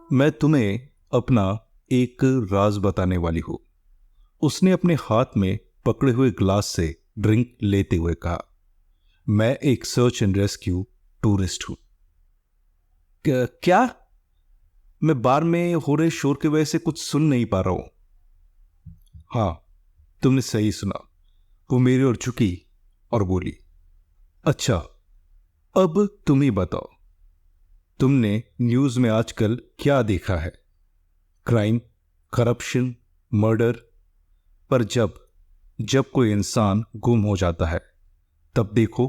मैं तुम्हें अपना एक राज बताने वाली हूँ। उसने अपने हाथ में पकड़े हुए ग्लास से ड्रिंक लेते हुए कहा, मैं एक सर्च एंड रेस्क्यू टूरिस्ट हूँ। क्या? मैं बार में हो रहे शोर की वजह से कुछ सुन नहीं पा रहा हूँ। हाँ, तुमने सही सुना। वो मेरी ओर झुकी और बोली, अच्छा, अब तुम ही बताओ, तुमने न्यूज में आजकल क्या देखा है? Crime, corruption, murder. पर जब जब कोई इंसान गुम हो जाता है, तब देखो,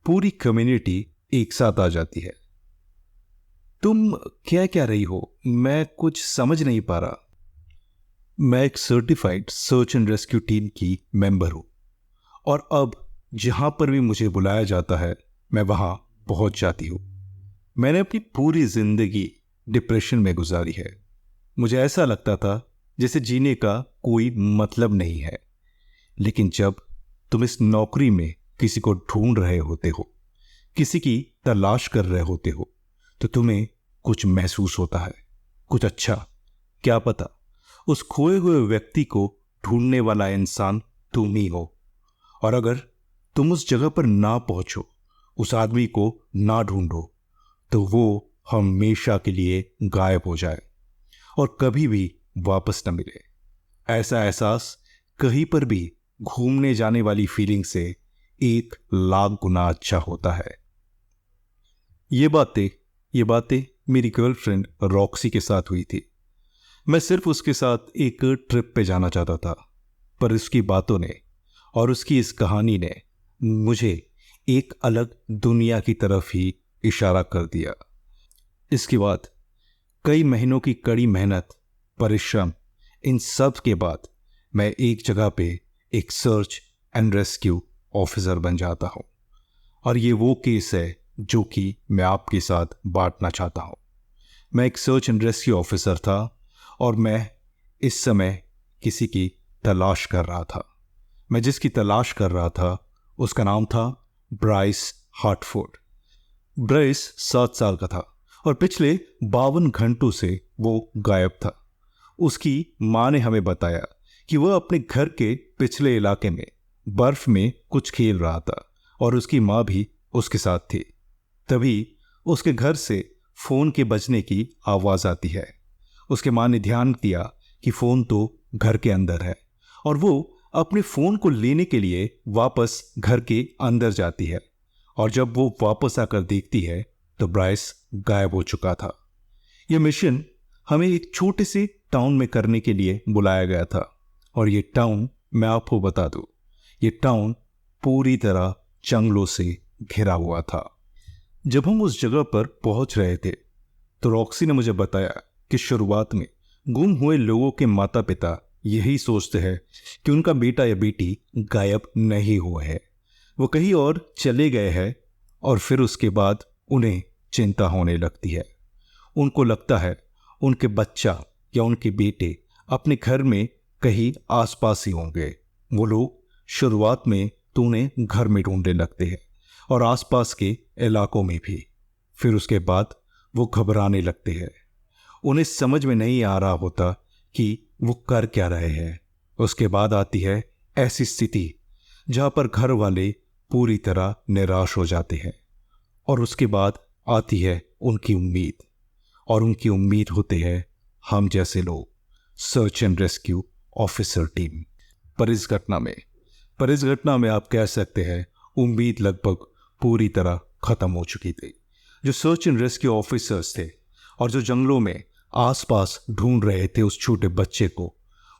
पूरी कम्युनिटी एक साथ आ जाती है। तुम क्या क्या रही हो? मैं कुछ समझ नहीं पा रहा। मैं एक certified search and rescue team की मेंबर हूं, और अब जहां पर भी मुझे बुलाया जाता है, मैं वहां पहुंच जाती हूं। मैंने अपनी पूरी जिंदगी डिप्रेशन में गुजारी है। मुझे ऐसा लगता था जैसे जीने का कोई मतलब नहीं है। लेकिन जब तुम इस नौकरी में किसी को ढूंढ रहे होते हो, किसी की तलाश कर रहे होते हो, तो तुम्हें कुछ महसूस होता है, कुछ अच्छा। क्या पता उस खोए हुए व्यक्ति को ढूंढने वाला इंसान तुम ही हो। और अगर तुम उस जगह पर ना पहुंचो, उस आदमी को ना ढूंढो, तो वो हमेशा के लिए गायब हो जाए और कभी भी वापस न मिले। ऐसा एहसास कहीं पर भी घूमने जाने वाली फीलिंग से 1 लाख गुना अच्छा होता है। ये बातें मेरी गर्लफ्रेंड रॉक्सी के साथ हुई थी। मैं सिर्फ उसके साथ एक ट्रिप पे जाना चाहता था, पर उसकी बातों ने और उसकी इस कहानी ने मुझे एक अलग दुनिया की तरफ ही इशारा कर दिया। इसके बाद कई महीनों की कड़ी मेहनत, परिश्रम, इन सब के बाद मैं एक जगह पे एक सर्च एंड रेस्क्यू ऑफिसर बन जाता हूँ। और ये वो केस है जो कि मैं आपके साथ बांटना चाहता हूँ। मैं एक सर्च एंड रेस्क्यू ऑफिसर था, और मैं इस समय किसी की तलाश कर रहा था। मैं जिसकी तलाश कर रहा था, उसका नाम था ब्राइस हार्टफोर्ड। ब्राइस 7 साल का था और पिछले 52 घंटों से वो गायब था। उसकी माँ ने हमें बताया कि वह अपने घर के पिछले इलाके में बर्फ में कुछ खेल रहा था, और उसकी माँ भी उसके साथ थी। तभी उसके घर से फोन के बजने की आवाज आती है। उसके माँ ने ध्यान दिया कि फोन तो घर के अंदर है, और वो अपने फोन को लेने के लिए वापस घर के अंदर जाती है। और जब वो वापस आकर देखती है, तो ब्राइस गायब हो चुका था। यह मिशन हमें एक छोटे से टाउन में करने के लिए बुलाया गया था, और ये टाउन, मैं आपको बता दूं, ये टाउन पूरी तरह जंगलों से घिरा हुआ था। जब हम उस जगह पर पहुंच रहे थे, तो रॉक्सी ने मुझे बताया कि शुरुआत में गुम हुए लोगों के माता पिता यही सोचते हैं कि उनका बेटा या बेटी गायब नहीं हुए हैं, वो कहीं और चले गए हैं। और फिर उसके बाद उन्हें चिंता होने लगती है। उनको लगता है उनके बच्चा या उनके बेटे अपने घर में कहीं आसपास ही होंगे। वो लोग शुरुआत में तो उन्हें घर में ढूंढने लगते हैं, और आसपास के इलाकों में भी। फिर उसके बाद वो घबराने लगते हैं। उन्हें समझ में नहीं आ रहा होता कि वो कर क्या रहे हैं। उसके बाद आती है ऐसी स्थिति जहां पर घर वाले पूरी तरह निराश हो जाते हैं, और उसके बाद आती है उनकी उम्मीद। और उनकी उम्मीद होते हैं हम जैसे लोग, search and rescue officer team. पर इस घटना में आप कह सकते हैं उम्मीद लगभग पूरी तरह खत्म हो चुकी थी। जो सर्च एंड रेस्क्यू ऑफिसर्स थे और जो जंगलों में आसपास ढूंढ रहे थे उस छोटे बच्चे को,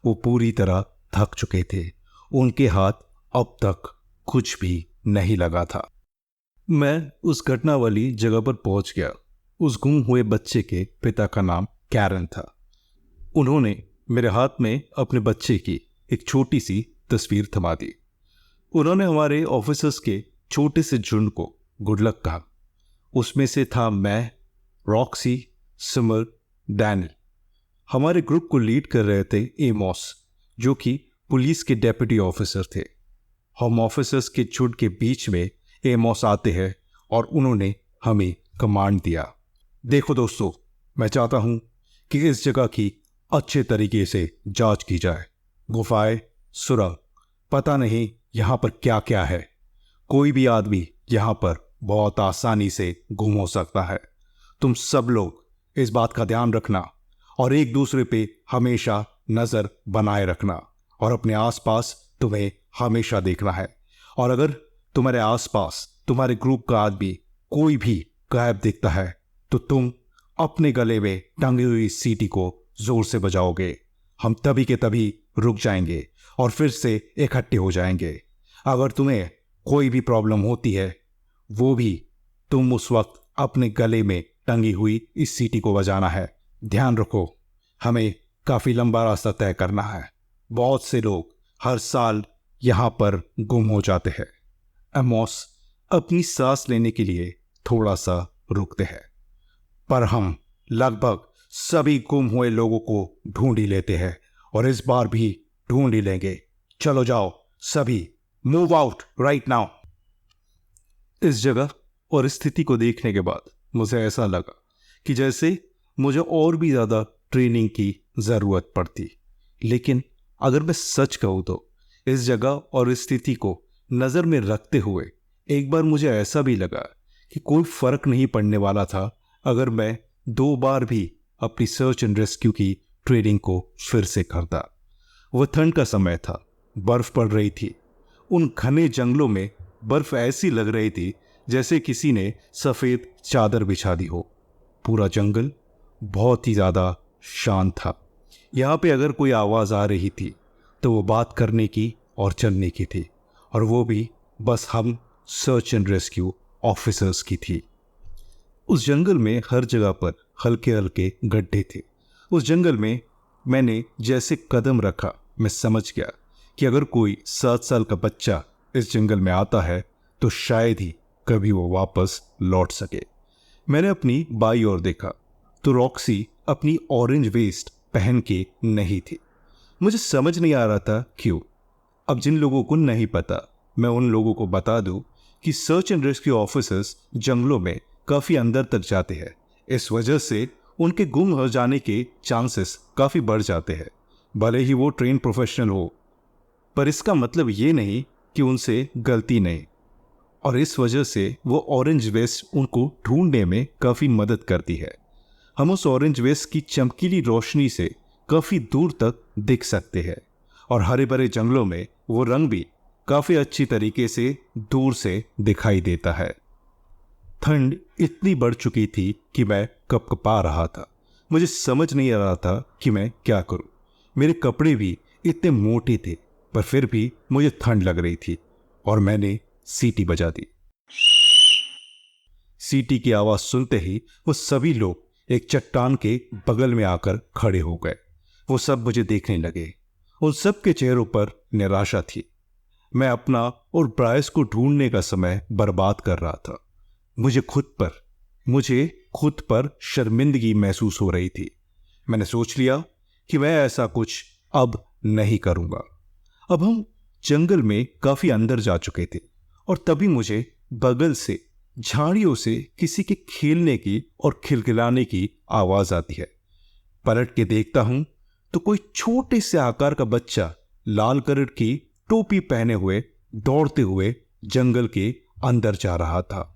वो पूरी तरह थक चुके थे। उनके हाथ अब तक कुछ भी नहीं लगा था। मैं उस घटना वाली जगह पर पहुंच गया। उस गुम हुए बच्चे के पिता का नाम कैरन था। उन्होंने मेरे हाथ में अपने बच्चे की एक छोटी सी तस्वीर थमा दी। उन्होंने हमारे ऑफिसर्स के छोटे से झुंड को गुड लक कहा। उसमें से था मैं, रॉक्सी, सिमर, डैनियल। हमारे ग्रुप को लीड कर रहे थे एमॉस, जो कि पुलिस के डेप्यूटी ऑफिसर थे। हम ऑफिसर्स के झुंड के बीच में एमॉस आते हैं, और उन्होंने हमें कमांड दिया, देखो दोस्तों, मैं चाहता हूं कि इस जगह की अच्छे तरीके से जांच की जाए। गुफाएं, सुरंग, पता नहीं यहां पर क्या क्या है। कोई भी आदमी यहां पर बहुत आसानी से गुम हो सकता है। तुम सब लोग इस बात का ध्यान रखना और एक दूसरे पे हमेशा नजर बनाए रखना और अपने आसपास तुम्हें हमेशा देखना है। और अगर तुम्हारे आसपास तुम्हारे ग्रुप का आदमी कोई भी गायब दिखता है तो तुम अपने गले में टंगी हुई सीटी को जोर से बजाओगे। हम तभी के तभी रुक जाएंगे और फिर से इकट्ठे हो जाएंगे। अगर तुम्हें कोई भी प्रॉब्लम होती है वो भी तुम उस वक्त अपने गले में टंगी हुई इस सीटी को बजाना है। ध्यान रखो, हमें काफी लंबा रास्ता तय करना है। बहुत से लोग हर साल यहां पर गुम हो जाते हैं। एमोस अपनी सांस लेने के लिए थोड़ा सा रुकते हैं, पर हम लगभग सभी गुम हुए लोगों को ढूंढ ही लेते हैं और इस बार भी ढूंढ ही लेंगे। चलो जाओ सभी, मूव आउट राइट नाउ। इस जगह और स्थिति को देखने के बाद मुझे ऐसा लगा कि जैसे मुझे और भी ज्यादा ट्रेनिंग की जरूरत पड़ती। लेकिन अगर मैं सच कहूँ तो इस जगह और स्थिति को नजर में रखते हुए एक बार मुझे ऐसा भी लगा कि कोई फर्क नहीं पड़ने वाला था अगर मैं 2 बार भी अपनी सर्च एंड रेस्क्यू की ट्रेनिंग को फिर से करता। वह ठंड का समय था, बर्फ पड़ रही थी। उन घने जंगलों में बर्फ ऐसी लग रही थी जैसे किसी ने सफेद चादर बिछा दी हो। पूरा जंगल बहुत ही ज्यादा शांत था। यहाँ पे अगर कोई आवाज आ रही थी तो वो बात करने की और चलने की थी, और वो भी बस हम सर्च एंड रेस्क्यू ऑफिसर्स की थी। उस जंगल में हर जगह पर हल्के हल्के गड्ढे थे। उस जंगल में मैंने जैसे कदम रखा मैं समझ गया कि अगर कोई 7 साल का बच्चा इस जंगल में आता है तो शायद ही कभी वो वापस लौट सके। मैंने अपनी बाई ओर देखा तो रॉक्सी अपनी ऑरेंज वेस्ट पहन के नहीं थी। मुझे समझ नहीं आ रहा था क्यों। अब जिन लोगों को नहीं पता मैं उन लोगों को बता दूं कि सर्च एंड रेस्क्यू ऑफिसर्स जंगलों में काफी अंदर तक जाते हैं। इस वजह से उनके गुम हो जाने के चांसेस काफी बढ़ जाते हैं, भले ही वो ट्रेन प्रोफेशनल हो। पर इसका मतलब ये नहीं कि उनसे गलती नहीं, और इस वजह से वो ऑरेंज वेस्ट उनको ढूंढने में काफी मदद करती है। हम उस ऑरेंज वेस्ट की चमकीली रोशनी से काफी दूर तक दिख सकते हैं, और हरे भरे जंगलों में वो रंग भी काफी अच्छी तरीके से दूर से दिखाई देता है। ठंड इतनी बढ़ चुकी थी कि मैं कपकपा रहा था। मुझे समझ नहीं आ रहा था कि मैं क्या करूं। मेरे कपड़े भी इतने मोटे थे, पर फिर भी मुझे ठंड लग रही थी और मैंने सीटी बजा दी। सीटी की आवाज सुनते ही वो सभी लोग एक चट्टान के बगल में आकर खड़े हो गए। वो सब मुझे देखने लगे। उन सब के चेहरों पर निराशा थी। मैं अपना और ब्रायस को ढूंढने का समय बर्बाद कर रहा था। मुझे खुद पर शर्मिंदगी महसूस हो रही थी। मैंने सोच लिया कि मैं ऐसा कुछ अब नहीं करूंगा। अब हम जंगल में काफी अंदर जा चुके थे और तभी मुझे बगल से झाड़ियों से किसी के खेलने की और खिलखिलाने की आवाज आती है। पलट के देखता हूं तो कोई छोटे से आकार का बच्चा लाल कलर की टोपी पहने हुए दौड़ते हुए जंगल के अंदर जा रहा था।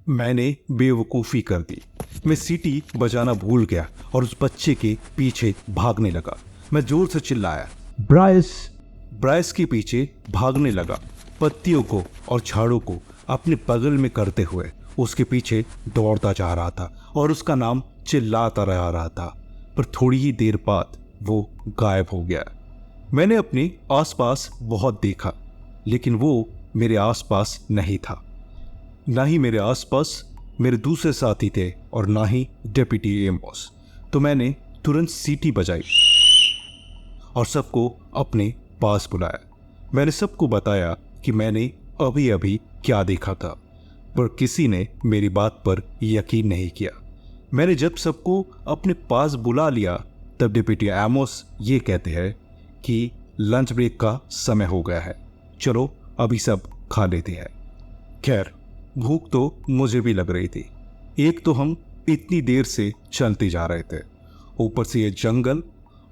मैंने बेवकूफी कर दी। मैं सीटी बजाना भूल गया और उस बच्चे के पीछे भागने लगा। मैं जोर से चिल्लाया, ब्रायस! ब्रायस के पीछे भागने लगा, पत्तियों को और झाड़ों को अपने बगल में करते हुए उसके पीछे दौड़ता जा रहा था और उसका नाम चिल्लाता रहा था। पर थोड़ी ही देर बाद वो गायब हो गया। मैंने अपने आसपास बहुत देखा, लेकिन वो मेरे आसपास नहीं था। ना ही मेरे आसपास मेरे दूसरे साथी थे और ना ही डेप्यूटी एमोस। तो मैंने तुरंत सीटी बजाई और सबको अपने पास बुलाया। मैंने सबको बताया कि मैंने अभी अभी क्या देखा था, पर किसी ने मेरी बात पर यकीन नहीं किया। मैंने जब सबको अपने पास बुला लिया तब डिप्टी एमोस ये कहते हैं कि लंच ब्रेक का समय हो गया है, चलो अभी सब खा लेते हैं। खैर, भूख तो मुझे भी लग रही थी। एक तो हम इतनी देर से चलते जा रहे थे, ऊपर से ये जंगल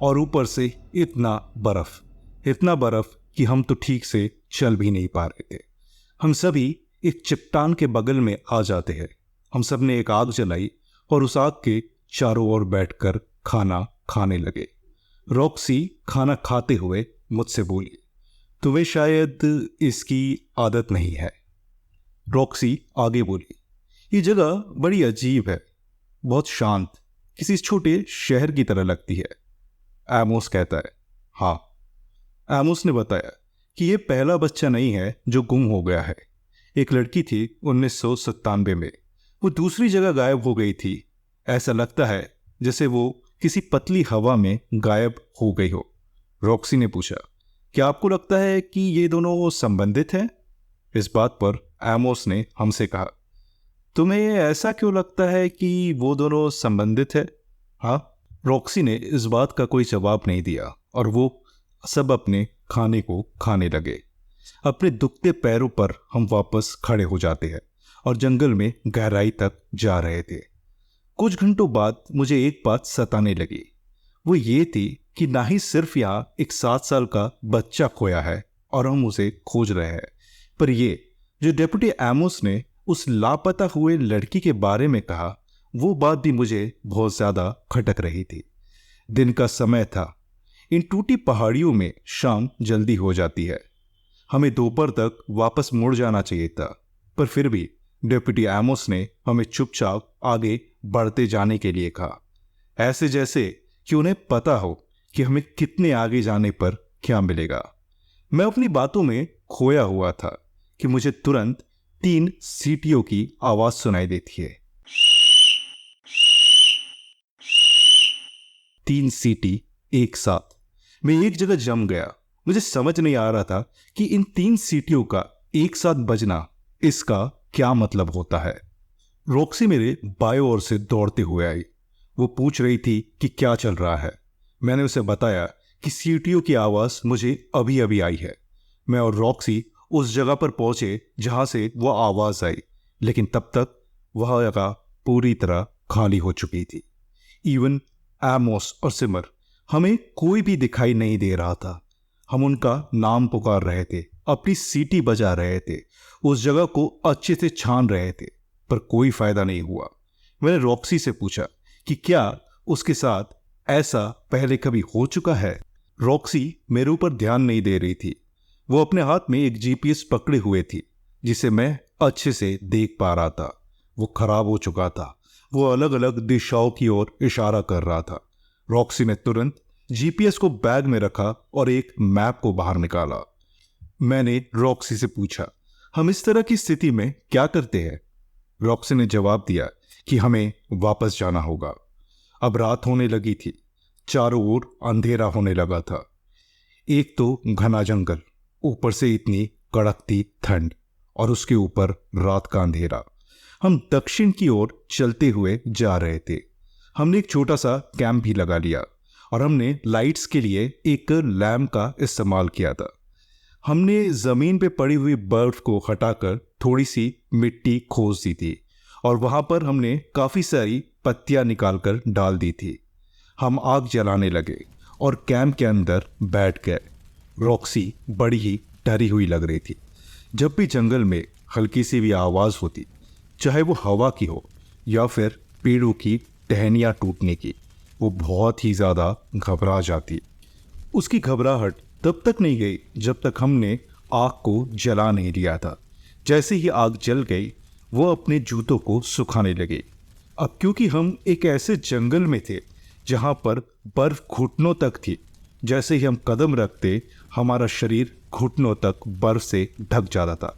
और ऊपर से इतना बर्फ कि हम तो ठीक से चल भी नहीं पा रहे थे। हम सभी एक चट्टान के बगल में आ जाते हैं। हम सब ने एक आग जलाई और उस आग के चारों ओर बैठकर खाना खाने लगे। रॉक्सी खाना खाते हुए मुझसे बोली, तुम्हें शायद इसकी आदत नहीं है। रॉक्सी आगे बोली, ये जगह बड़ी अजीब है, बहुत शांत, किसी छोटे शहर की तरह लगती है। एमोस कहता है, हाँ। एमोस ने बताया कि यह पहला बच्चा नहीं है जो गुम हो गया है। एक लड़की थी 1997 में, वो दूसरी जगह गायब हो गई थी। ऐसा लगता है जैसे वो किसी पतली हवा में गायब हो गई हो। रॉक्सी ने पूछा, क्या आपको लगता है कि ये दोनों संबंधित हैं? इस बात पर एमोस ने हमसे कहा, तुम्हें ऐसा क्यों लगता है कि वो दोनों संबंधित है? हाँ। रॉक्सी ने इस बात का कोई जवाब नहीं दिया और वो सब अपने खाने को खाने लगे। अपने दुखते पैरों पर हम वापस खड़े हो जाते हैं और जंगल में गहराई तक जा रहे थे। कुछ घंटों बाद मुझे एक बात सताने लगी। वो ये थी कि ना ही सिर्फ यहाँ एक 7 साल का बच्चा खोया है और हम उसे खोज रहे हैं, पर ये जो डेप्यूटी एमोस ने उस लापता हुए लड़की के बारे में कहा, वो बात भी मुझे बहुत ज्यादा खटक रही थी। दिन का समय था। इन टूटी पहाड़ियों में शाम जल्दी हो जाती है। हमें दोपहर तक वापस मुड़ जाना चाहिए था, पर फिर भी डेप्यूटी एमोस ने हमें चुपचाप आगे बढ़ते जाने के लिए कहा, ऐसे जैसे कि उन्हें पता हो कि हमें कितने आगे जाने पर क्या मिलेगा। मैं अपनी बातों में खोया हुआ था कि मुझे तुरंत 3 सीटियों की आवाज सुनाई देती है। 3 सीटी एक साथ। मैं एक जगह जम गया। मुझे समझ नहीं आ रहा था कि इन 3 सीटियों का एक साथ बजना, इसका क्या मतलब होता है। रॉक्सी मेरे बाएं ओर से दौड़ते हुए आई। वो पूछ रही थी कि क्या चल रहा है। मैंने उसे बताया कि सीटियों की आवाज मुझे अभी अभी आई है। मैं और रॉक्सी उस जगह पर पहुंचे जहां से वह आवाज आई, लेकिन तब तक वह जगह पूरी तरह खाली हो चुकी थी। इवन एमोस और सिमर, हमें कोई भी दिखाई नहीं दे रहा था। हम उनका नाम पुकार रहे थे, अपनी सीटी बजा रहे थे, उस जगह को अच्छे से छान रहे थे, पर कोई फायदा नहीं हुआ। मैंने रॉक्सी से पूछा कि क्या उसके साथ ऐसा पहले कभी हो चुका है। रॉक्सी मेरे ऊपर ध्यान नहीं दे रही थी। वो अपने हाथ में एक जीपीएस पकड़े हुए थी, जिसे मैं अच्छे से देख पा रहा था। वो खराब हो चुका था। वो अलग अलग दिशाओं की ओर इशारा कर रहा था। रॉक्सी ने तुरंत जीपीएस को बैग में रखा और एक मैप को बाहर निकाला। मैंने रॉक्सी से पूछा, हम इस तरह की स्थिति में क्या करते हैं? रॉक्सी ने जवाब दिया कि हमें वापस जाना होगा। अब रात होने लगी थी। चारों ओर अंधेरा होने लगा था। एक तो घना जंगल, ऊपर से इतनी कड़कती ठंड और उसके ऊपर रात का अंधेरा। हम दक्षिण की ओर चलते हुए जा रहे थे। हमने एक छोटा सा कैंप भी लगा लिया और हमने लाइट्स के लिए एक लैम्प का इस्तेमाल किया था। हमने जमीन पे पड़ी हुई बर्फ को हटाकर थोड़ी सी मिट्टी खोज दी थी और वहां पर हमने काफी सारी पत्तियां निकालकर डाल दी थी। हम आग जलाने लगे और कैंप के अंदर बैठ गए। रॉक्सी बड़ी ही डरी हुई लग रही थी। जब भी जंगल में हल्की सी भी आवाज होती, चाहे वो हवा की हो या फिर पेड़ों की टहनियां टूटने की, वो बहुत ही ज्यादा घबरा जाती। उसकी घबराहट तब तक नहीं गई जब तक हमने आग को जला नहीं लिया था। जैसे ही आग जल गई, वो अपने जूतों को सुखाने लगे। अब क्योंकि हम एक ऐसे जंगल में थे जहां पर बर्फ घुटनों तक थी, जैसे ही हम कदम रखते हमारा शरीर घुटनों तक बर्फ से ढक जाता था।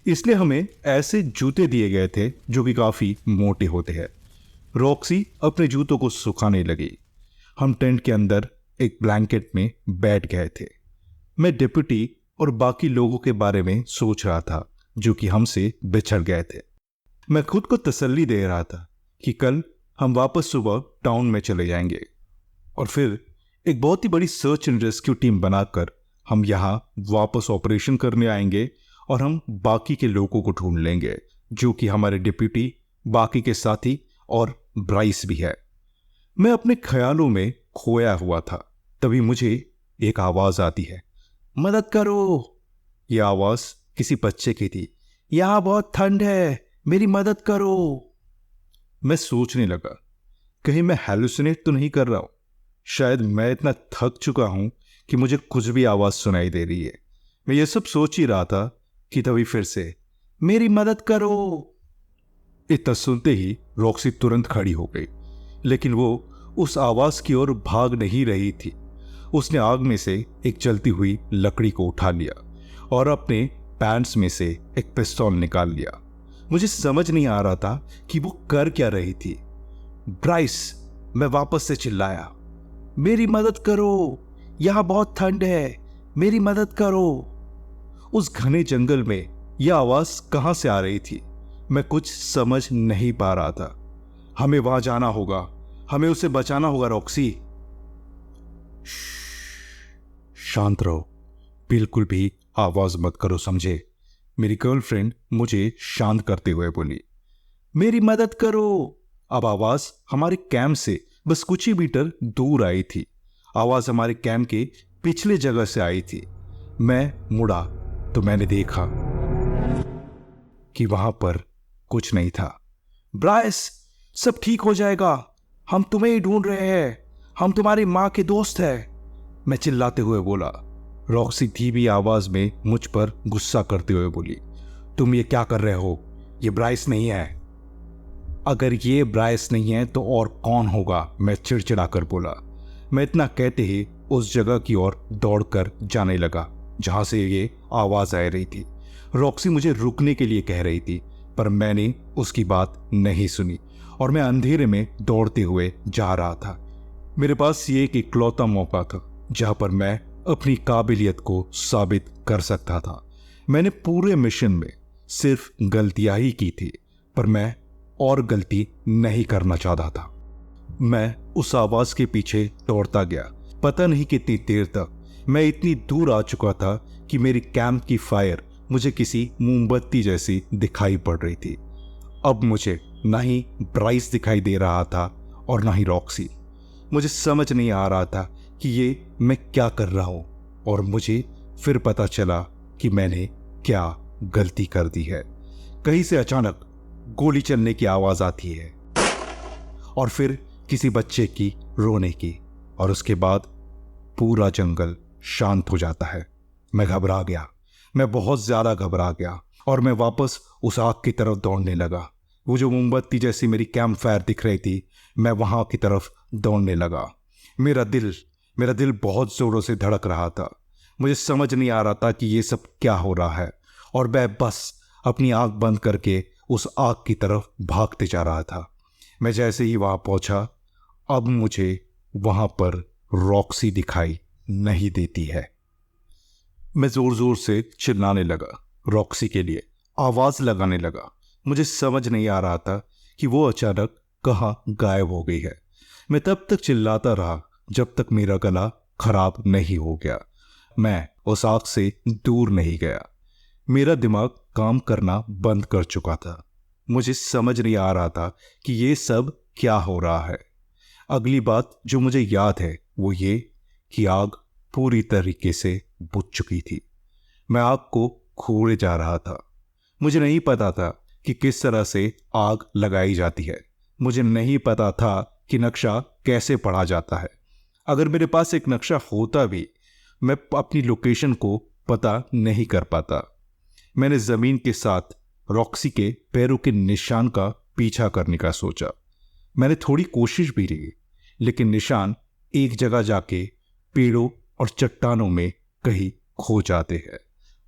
इसलिए हमें ऐसे जूते दिए गए थे जो कि काफी मोटे होते हैं। रॉक्सी अपने जूतों को सुखाने लगी। हम टेंट के अंदर एक ब्लैंकेट में बैठ गए थे। मैं डिप्टी और बाकी लोगों के बारे में सोच रहा था जो कि हमसे बिछड़ गए थे। मैं खुद को तसल्ली दे रहा था कि कल हम वापस सुबह टाउन में चले जाएंगे और फिर एक बहुत ही बड़ी सर्च एंड रेस्क्यू टीम बनाकर हम यहाँ वापस ऑपरेशन करने आएंगे और हम बाकी के लोगों को ढूंढ लेंगे, जो कि हमारे डिप्टी, बाकी के साथी और ब्राइस भी है। मैं अपने ख्यालों में खोया हुआ था। तभी मुझे एक आवाज आती है, मदद करो। यह आवाज किसी बच्चे की थी। यहां बहुत ठंड है, मेरी मदद करो। मैं सोचने लगा, कहीं मैं हैलुसिनेट तो नहीं कर रहा हूं। शायद मैं इतना थक चुका हूं कि मुझे कुछ भी आवाज सुनाई दे रही है। मैं ये सब सोच ही रहा था कि तभी फिर से, मेरी मदद करो। इतना सुनते ही रॉक्सी तुरंत खड़ी हो गई, लेकिन वो उस आवाज की ओर भाग नहीं रही थी। उसने आग में से एक जलती हुई लकड़ी को उठा लिया और अपने पैंट्स में से एक पिस्तौल निकाल लिया। मुझे समझ नहीं आ रहा था कि वो कर क्या रही थी। ब्राइस, मैं वापस से चिल्लाया, मेरी मदद करो, यहां बहुत ठंड है, मेरी मदद करो। उस घने जंगल में यह आवाज कहां से आ रही थी, मैं कुछ समझ नहीं पा रहा था। हमें वहां जाना होगा, हमें उसे बचाना होगा रॉक्सी। शांत रहो, बिल्कुल भी आवाज मत करो, समझे? मेरी गर्लफ्रेंड मुझे शांत करते हुए बोली। मेरी मदद करो। अब आवाज हमारे कैंप से बस कुछ ही मीटर दूर आई थी। आवाज हमारे कैंप के पिछले जगह से आई थी। मैं मुड़ा तो मैंने देखा कि वहां पर कुछ नहीं था। ब्राइस, सब ठीक हो जाएगा, हम तुम्हें ही ढूंढ रहे हैं, हम तुम्हारी मां के दोस्त हैं, मैं चिल्लाते हुए बोला। रॉक्सी धीमी आवाज में मुझ पर गुस्सा करते हुए बोली, तुम ये क्या कर रहे हो? ये ब्राइस नहीं है। अगर ये ब्राइस नहीं है तो और कौन होगा? मैं चिड़चिड़ा कर बोला। मैं इतना कहते ही उस जगह की ओर दौड़कर जाने लगा जहां से ये आवाज आ रही थी। रॉक्सी मुझे रुकने के लिए कह रही थी, पर मैंने उसकी बात नहीं सुनी और मैं अंधेरे में दौड़ते हुए जा रहा था। मेरे पास ये एक इकलौता मौका था जहां पर मैं अपनी काबिलियत को साबित कर सकता था। मैंने पूरे मिशन में सिर्फ गलतियां ही की थी, पर मैं और गलती नहीं करना चाहता था। मैं उस आवाज के पीछे दौड़ता गया। पता नहीं कितनी देर तक मैं इतनी दूर आ चुका था कि मेरी कैंप की फायर मुझे किसी मोमबत्ती जैसी दिखाई पड़ रही थी। अब मुझे ना ही ब्राइस दिखाई दे रहा था और ना ही रॉक्सी। मुझे समझ नहीं आ रहा था कि ये मैं क्या कर रहा हूं, और मुझे फिर पता चला कि मैंने क्या गलती कर दी है। कहीं से अचानक गोली चलने की आवाज आती है और फिर किसी बच्चे की रोने की, और उसके बाद पूरा जंगल शांत हो जाता है। मैं घबरा गया, मैं बहुत ज्यादा घबरा गया और मैं वापस उस आग की तरफ दौड़ने लगा। वो जो मोमबत्ती जैसी मेरी कैंप फायर दिख रही थी, मैं वहां की तरफ दौड़ने लगा। मेरा दिल बहुत जोरों से धड़क रहा था। मुझे समझ नहीं आ रहा था कि ये सब क्या हो रहा है, और मैं बस अपनी आंख बंद करके उस आग की तरफ भागते जा रहा था। मैं जैसे ही वहां पहुंचा, अब मुझे वहां पर रॉक्सी दिखाई नहीं देती है। मैं जोर जोर से चिल्लाने लगा, रॉक्सी के लिए आवाज लगाने लगा। मुझे समझ नहीं आ रहा था कि वो अचानक कहाँ गायब हो गई है। मैं तब तक चिल्लाता रहा जब तक मेरा गला खराब नहीं हो गया। मैं उस आग से दूर नहीं गया। मेरा दिमाग काम करना बंद कर चुका था। मुझे समझ नहीं आ रहा था कि ये सब क्या हो रहा है। अगली बात जो मुझे याद है वो ये कि आग पूरी तरीके से बुझ चुकी थी। मैं आग को खोले जा रहा था। मुझे नहीं पता था कि किस तरह से आग लगाई जाती है। मुझे नहीं पता था कि नक्शा कैसे पढ़ा जाता है। अगर मेरे पास एक नक्शा होता भी, मैं अपनी लोकेशन को पता नहीं कर पाता। मैंने जमीन के साथ रॉक्सी के पैरों के निशान का पीछा करने का सोचा। मैंने थोड़ी कोशिश भी की, लेकिन निशान एक जगह जाके पेड़ों और चट्टानों में कहीं खो जाते हैं,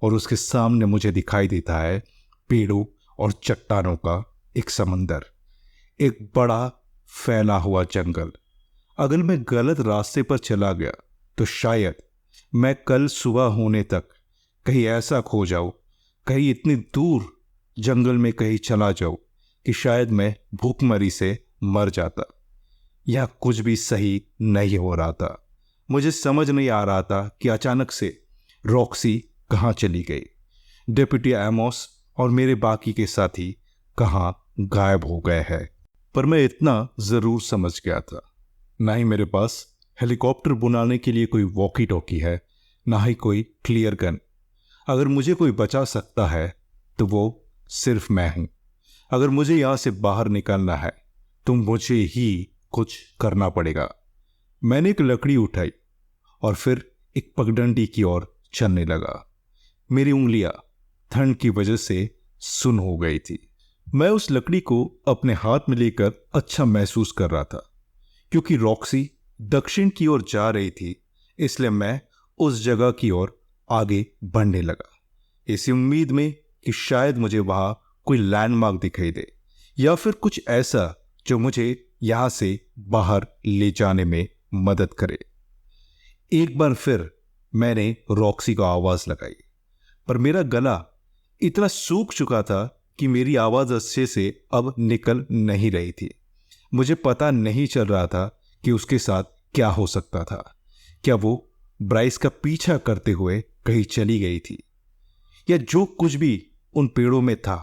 और उसके सामने मुझे दिखाई देता है पेड़ों और चट्टानों का एक समंदर, एक बड़ा फैला हुआ जंगल। अगर मैं गलत रास्ते पर चला गया तो शायद मैं कल सुबह होने तक कहीं ऐसा खो जाऊं, कहीं इतनी दूर जंगल में कहीं चला जाऊं कि शायद मैं भूखमरी से मर जाता। यह कुछ भी सही नहीं हो रहा था। मुझे समझ नहीं आ रहा था कि अचानक से रॉक्सी कहाँ चली गई, डिप्टी एमोस और मेरे बाकी के साथी कहाँ गायब हो गए हैं। पर मैं इतना जरूर समझ गया था ना ही मेरे पास हेलीकॉप्टर बुलाने के लिए कोई वॉकी टॉकी है, ना ही कोई क्लियर गन। अगर मुझे कोई बचा सकता है तो वो सिर्फ मैं हूं। अगर मुझे यहां से बाहर निकलना है तो मुझे ही कुछ करना पड़ेगा। मैंने एक लकड़ी उठाई और फिर एक पगडंडी की ओर चलने लगा। मेरी उंगलियां ठंड की वजह से सुन्न हो गई थी। मैं उस लकड़ी को अपने हाथ में लेकर अच्छा महसूस कर रहा था। क्योंकि रॉक्सी दक्षिण की ओर जा रही थी, इसलिए मैं उस जगह की ओर आगे बढ़ने लगा, इसी उम्मीद में कि शायद मुझे वहां कोई लैंडमार्क दिखाई दे या फिर कुछ ऐसा जो मुझे यहां से बाहर ले जाने में मदद करे। एक बार फिर मैंने रॉक्सी को आवाज लगाई, पर मेरा गला इतना सूख चुका था कि मेरी आवाज अच्छे से अब निकल नहीं रही थी। मुझे पता नहीं चल रहा था कि उसके साथ क्या हो सकता था। क्या वो ब्राइस का पीछा करते हुए कहीं चली गई थी, या जो कुछ भी उन पेड़ों में था,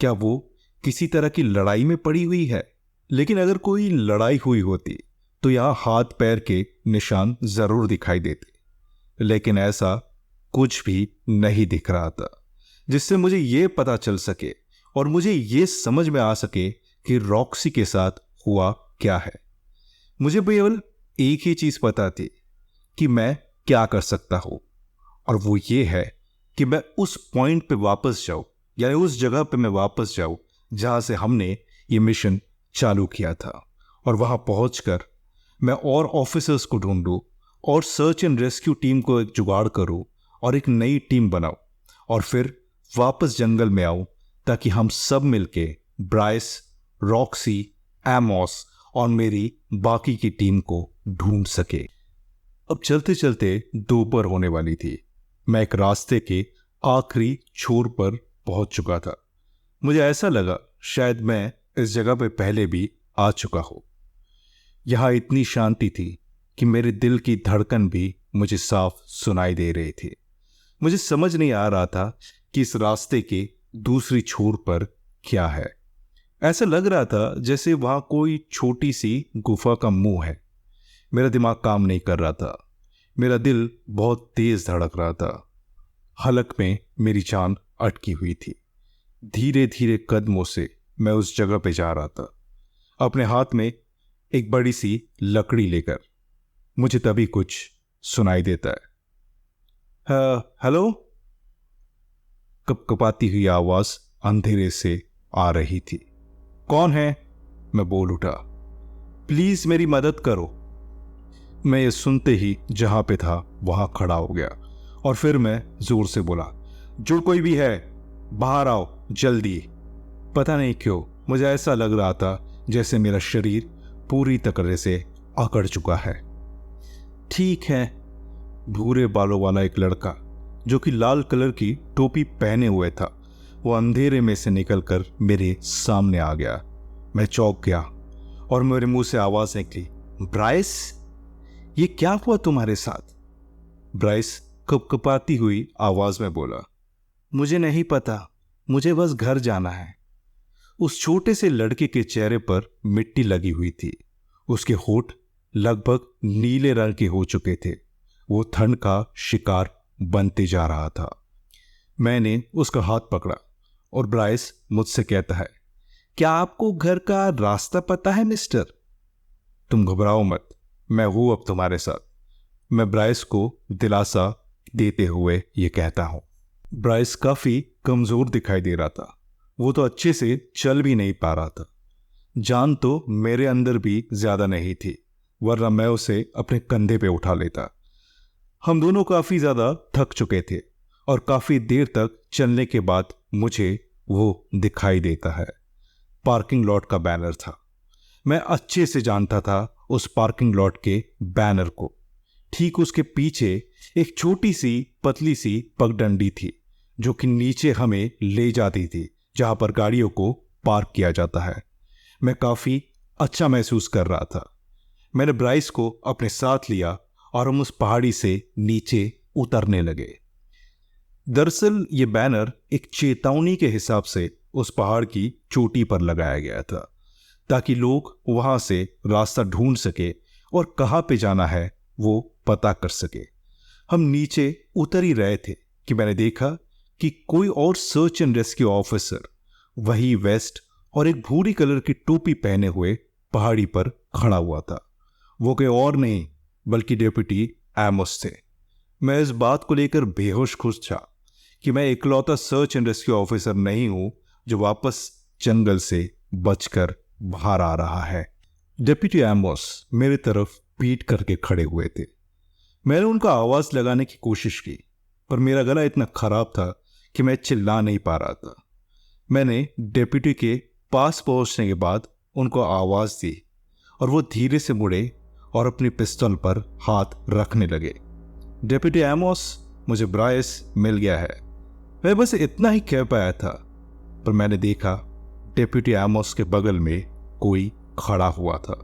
क्या वो किसी तरह की लड़ाई में पड़ी हुई है। लेकिन अगर कोई लड़ाई हुई होती तो यहां हाथ पैर के निशान जरूर दिखाई देते, लेकिन ऐसा कुछ भी नहीं दिख रहा था जिससे मुझे यह पता चल सके और मुझे यह समझ में आ सके कि रॉक्सी के साथ हुआ क्या है। मुझे केवल एक ही चीज पता थी कि मैं क्या कर सकता हूं, और वो ये है कि मैं उस पॉइंट पे वापस जाऊं, यानी उस जगह पे मैं वापस जाऊं जहां से हमने ये मिशन चालू किया था, और वहां पहुंचकर मैं और ऑफिसर्स को ढूंढूं और सर्च एंड रेस्क्यू टीम को एक जुगाड़ करूं और एक नई टीम बनाऊं, और फिर वापस जंगल में आऊं ताकि हम सब मिलके ब्राइस, रॉक्सी, एमोस और मेरी बाकी की टीम को ढूंढ सके। अब चलते चलते दोपहर होने वाली थी। मैं एक रास्ते के आखिरी छोर पर पहुंच चुका था। मुझे ऐसा लगा शायद मैं इस जगह पे पहले भी आ चुका हूं। यहां इतनी शांति थी कि मेरे दिल की धड़कन भी मुझे साफ सुनाई दे रही थी। मुझे समझ नहीं आ रहा था कि इस रास्ते के दूसरी छोर पर क्या है। ऐसा लग रहा था जैसे वहां कोई छोटी सी गुफा का मुंह है। मेरा दिमाग काम नहीं कर रहा था। मेरा दिल बहुत तेज धड़क रहा था। हलक में मेरी जान अटकी हुई थी। धीरे धीरे कदमों से मैं उस जगह पे जा रहा था, अपने हाथ में एक बड़ी सी लकड़ी लेकर। मुझे तभी कुछ सुनाई देता है। हेलो। कपकपाती हुई आवाज अंधेरे से आ रही थी। कौन है? मैं बोल उठा। प्लीज मेरी मदद करो। मैं ये सुनते ही जहां पे था वहां खड़ा हो गया, और फिर मैं जोर से बोला, जो कोई भी है बाहर आओ जल्दी। पता नहीं क्यों मुझे ऐसा लग रहा था जैसे मेरा शरीर पूरी तरह से अकड़ चुका है। ठीक है। भूरे बालों वाला एक लड़का जो कि लाल कलर की टोपी पहने हुए था, वो अंधेरे में से निकलकर मेरे सामने आ गया। मैं चौंक गया और मेरे मुंह से आवाज निकली, ब्राइस, ये क्या हुआ तुम्हारे साथ? ब्राइस कपकपाती हुई आवाज में बोला, मुझे नहीं पता, मुझे बस घर जाना है। उस छोटे से लड़के के चेहरे पर मिट्टी लगी हुई थी। उसके होठ लगभग नीले रंग के हो चुके थे। वो ठंड का शिकार बनते जा रहा था। मैंने उसका हाथ पकड़ा और ब्राइस मुझसे कहता है, क्या आपको घर का रास्ता पता है मिस्टर? तुम घबराओ मत, मैं हूं अब तुम्हारे साथ। मैं ब्राइस को दिलासा देते हुए ये कहता हूं। ब्राइस काफी कमजोर दिखाई दे रहा था। वो तो अच्छे से चल भी नहीं पा रहा था। जान तो मेरे अंदर भी ज्यादा नहीं थी, वरना मैं उसे अपने कंधे पे उठा लेता। हम दोनों काफी ज्यादा थक चुके थे और काफी देर तक चलने के बाद मुझे वो दिखाई देता है। पार्किंग लॉट का बैनर था। मैं अच्छे से जानता था उस पार्किंग लॉट के बैनर को। ठीक उसके पीछे एक छोटी सी पतली सी पगडंडी थी जो कि नीचे हमें ले जाती थी, जहां पर गाड़ियों को पार्क किया जाता है। मैं काफी अच्छा महसूस कर रहा था। मैंने ब्राइस को अपने साथ लिया और हम उस पहाड़ी से नीचे उतरने लगे। दरअसल ये बैनर एक चेतावनी के हिसाब से उस पहाड़ की चोटी पर लगाया गया था, ताकि लोग वहां से रास्ता ढूंढ सके और कहाँ पे जाना है वो पता कर सके। हम नीचे उतर ही रहे थे कि मैंने देखा कि कोई और सर्च एंड रेस्क्यू ऑफिसर वही वेस्ट और एक भूरी कलर की टोपी पहने हुए पहाड़ी पर खड़ा हुआ था। वो कोई और नहीं बल्कि डेप्यूटी एमोस थे। मैं इस बात को लेकर बेहोश खुश था कि मैं इकलौता सर्च एंड रेस्क्यू ऑफिसर नहीं हूं जो वापस जंगल से बचकर बाहर आ रहा है। डेप्यूटी एमोस मेरी तरफ पीट करके खड़े हुए थे। मैंने उनका आवाज लगाने की कोशिश की पर मेरा गला इतना खराब था कि मैं चिल्ला नहीं पा रहा था। मैंने डेप्यूटी के पास पहुंचने के बाद उनको आवाज दी और वो धीरे से मुड़े और अपनी पिस्तौल पर हाथ रखने लगे। डेप्यूटी एमोस, मुझे ब्राइस मिल गया है। मैं बस इतना ही कह पाया था पर मैंने देखा डेप्यूटी एमोस के बगल में कोई खड़ा हुआ था।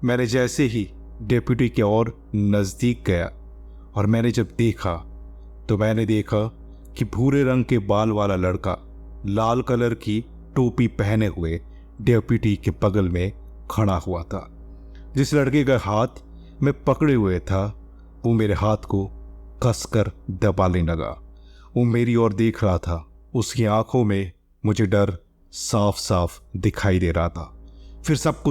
मैंने जैसे ही डेप्यूटी के और नजदीक गया और मैंने जब देखा तो मैंने देखा कि भूरे रंग के बाल वाला लड़का लाल कलर की टोपी पहने हुए डेप्यूटी के बगल में खड़ा हुआ था। जिस लड़के का हाथ मैं पकड़े हुए था वो मेरे हाथ को कसकर दबाने लगा। वो मेरी ओर देख रहा था। उसकी आंखों में मुझे डर साफ साफ दिखाई दे रहा था। फिर सब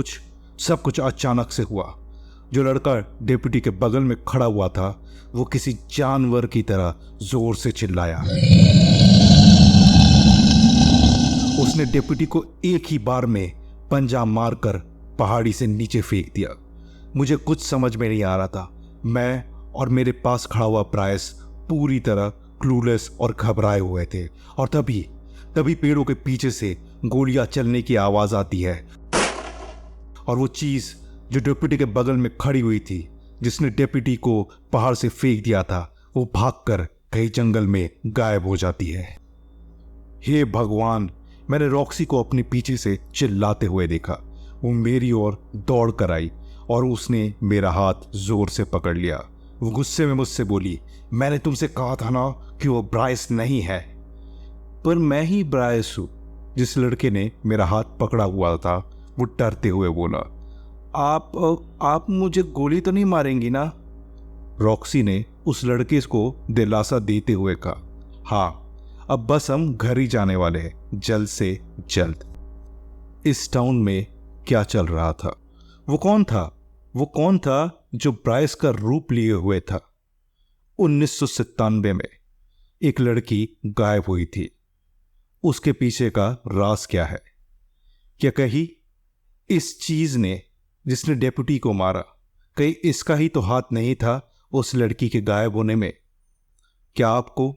कुछ अचानक से हुआ। जो लड़का डेप्यूटी के बगल में खड़ा हुआ था वो किसी जानवर की तरह जोर से चिल्लाया। उसने डेप्यूटी को एक ही बार में पंजा मारकर पहाड़ी से नीचे फेंक दिया। मुझे कुछ समझ में नहीं आ रहा था। मैं और मेरे पास खड़ा हुआ ब्राइस पूरी तरह क्लूलेस और घबराए हुए थे। और तभी पेड़ों के पीछे से गोलियां चलने की आवाज आती है और वो चीज जो डेप्यूटी के बगल में खड़ी हुई थी जिसने डेप्यूटी को पहाड़ से फेंक दिया था वो भागकर कहीं जंगल में गायब हो जाती है। हे भगवान, मैंने रॉक्सी को अपने पीछे से चिल्लाते हुए देखा। वो मेरी ओर दौड़ कर आई और उसने मेरा हाथ जोर से पकड़ लिया। वो गुस्से में मुझसे बोली, मैंने तुमसे कहा था ना कि वो ब्राइस नहीं है। पर मैं ही ब्राइस हूं। जिस लड़के ने मेरा हाथ पकड़ा हुआ था वो डरते हुए बोला, आप मुझे गोली तो नहीं मारेंगी ना? रॉक्सी ने उस लड़के को दिलासा देते हुए कहा, हाँ, अब बस हम घर ही जाने वाले हैं, जल्द से जल्द। इस टाउन में क्या चल रहा था? वो कौन था जो ब्राइस का रूप लिए हुए था? 1997 में एक लड़की गायब हुई थी। उसके पीछे का राज क्या है? क्या कहीं इस चीज ने जिसने डेप्यूटी को मारा, कहीं इसका ही तो हाथ नहीं था उस लड़की के गायब होने में? क्या आपको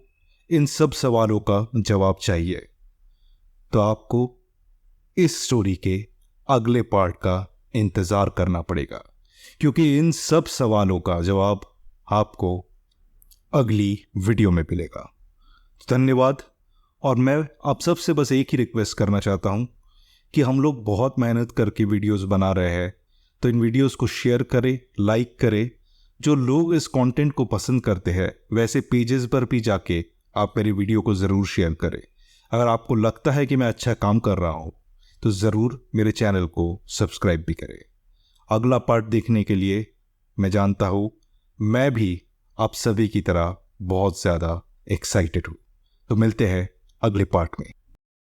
इन सब सवालों का जवाब चाहिए तो आपको इस स्टोरी के अगले पार्ट का इंतजार करना पड़ेगा, क्योंकि इन सब सवालों का जवाब आपको अगली वीडियो में मिलेगा। धन्यवाद। और मैं आप सबसे बस एक ही रिक्वेस्ट करना चाहता हूं कि हम लोग बहुत मेहनत करके वीडियोस बना रहे हैं, तो इन वीडियोस को शेयर करें, लाइक करें। जो लोग इस कंटेंट को पसंद करते हैं वैसे पेजेस पर भी जाके आप मेरी वीडियो को ज़रूर शेयर करें। अगर आपको लगता है कि मैं अच्छा काम कर रहा हूं तो ज़रूर मेरे चैनल को सब्सक्राइब भी करें। अगला पार्ट देखने के लिए मैं जानता हूं मैं भी आप सभी की तरह बहुत ज़्यादा एक्साइटेड हूं। तो मिलते हैं अगले पार्ट में।